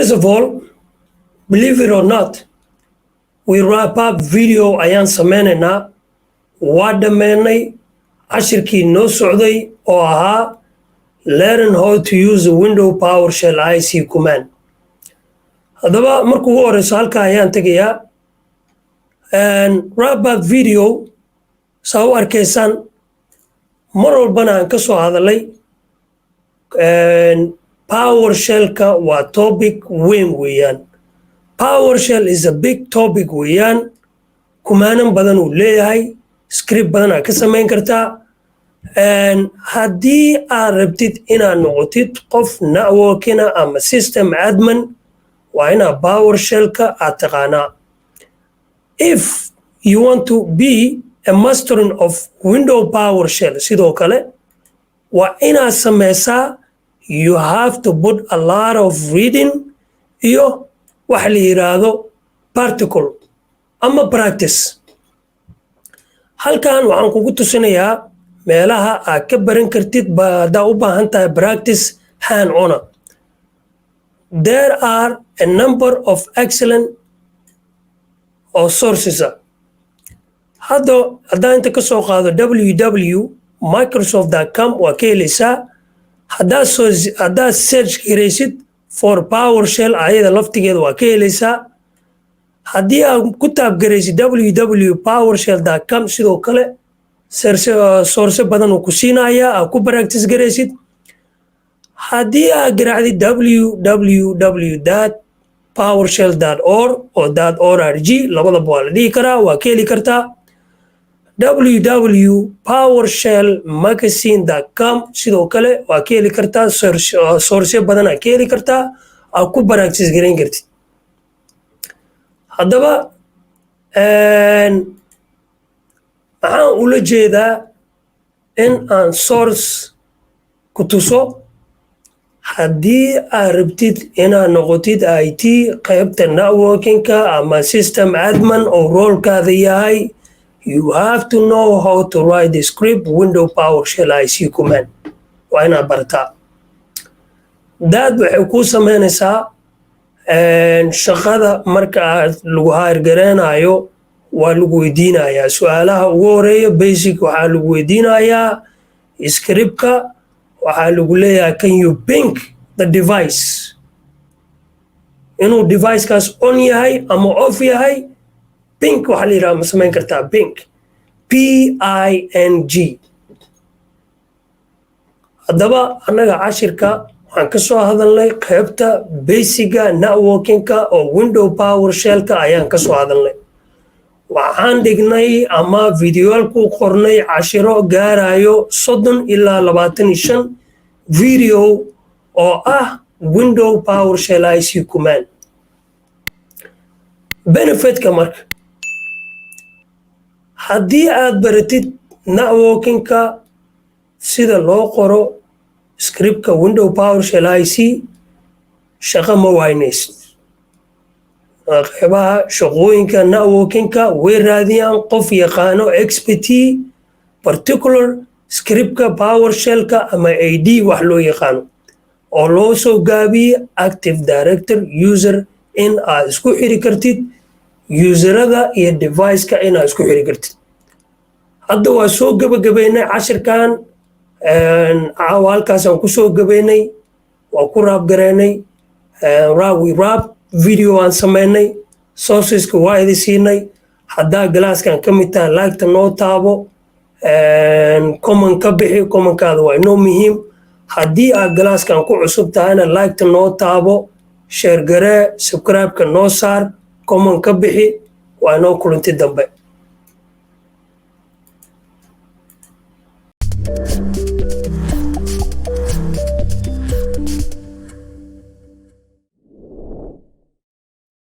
First of all, believe it or not, we wrap up video ayaan sameynayna waa dhameynay cashirkii noo socday oo ahaa learn how to use the window PowerShell IC command. Haddaba markuu ugu horeyso halka ayaan tegayaa wrap up video saa u arkaysaan mar walbana aan ka soo hadalay PowerShell-ka waa topic weyn weeyaan. PowerShell is a big topic weeyaan. Kumaanan badan uu leeyahay, script badan aad ka samayn kartaa. Haddii aad rabtid inaad noqotid qof networkina ama system admin, waa inaad PowerShell-ka aad taqaanaa. If you want to be a mastering of window PowerShell, sidoo kale, waa inaad sameysaa, you have to put a lot of reading iyo wax la yiraahdo particle ama practice. Halkan waxaan kugu tusinayaa meelaha aad ka baran kartid haddaa u baahan tahay practice hand on. There are a number of excellent sources. Haddaan inta ka soo qaado www.microsoft.com waa ka helaysaa. Haddaad search garaysid for PowerShell ayada laftigeeda waa ka helaysaa. Haddii aad ku taabgaraysid www.powershell.com sidoo kale source badan uu ku siinayaa aad ku practice garaysid. Haddii aad garaacdid www.powershell.org oo .org labadaba waa la dhihi karaa, waa ka heli kartaa. www.powershellmagazine.com sidoo kale waa ka heli kartaa, source badan aad ka heli kartaa, aad ku practice garayn kartid. Haddaba maxaan ula jeedaa in aan source ku tuso? Haddii aad rabtid inaad noqotid IT qaybta networking-ka ama system admin oo roolkaada yahay, you have to know how to write the script window PowerShell IC command. Waa inaad bartaa. Dad waxay kuu sameynaysaa shaqada marka aad lagu haargareynayo waa lagu weydiinayaa su'aalaha ugu horeeya basic waxaa lagu weydiinayaa script-ka waxaa lagu leeyahay can you ping the device inuu device-kaas on yahay ama off yahay. Ping waxaa la yidhaha ma samayn kartaa ping PING. Haddaba annaga cashirka waxaan ka soo hadalnay qaybta basiga networking-ka oo window PowerShell-ka ayaan ka soo hadalnay. Waxaan dhignay ama videoyaal ku qornay cashiro gaarayo 30 ilaa 25 video oo ah window PowerShell IC command. Benefit-ka marka haddii aad baratid networking-ka sida loo qoro script-ka window PowerShell IC, shaqo ma waynaysid. Qaybaha shaqooyinka networking-ka way raadiyaan qof yaqaano expertise particular script-ka PowerShell-ka ama AD wax loo yaqaano oo loo soo gaabiye Active Directory user in aad isku xiri kartid userada iyo device-ka in aad isku xiri kartid. Hadda waa soo gabagabeynay cashirkan halkaasaan ku soo gabeynay, waa ku raabgareynay, wrap video aan sameynay, sourceska waa idin siinay. Haddaa galaaskan ka mid tahay like-ta noo taabo, comment ka bixi, comment-kaada waa inoo muhiim. Haddii aad galaaskan ku cusub tahayna like-ta noo taabo, share garee, subscribe-ka noo saar, comment ka bixi, waa inoo kulanti dambe.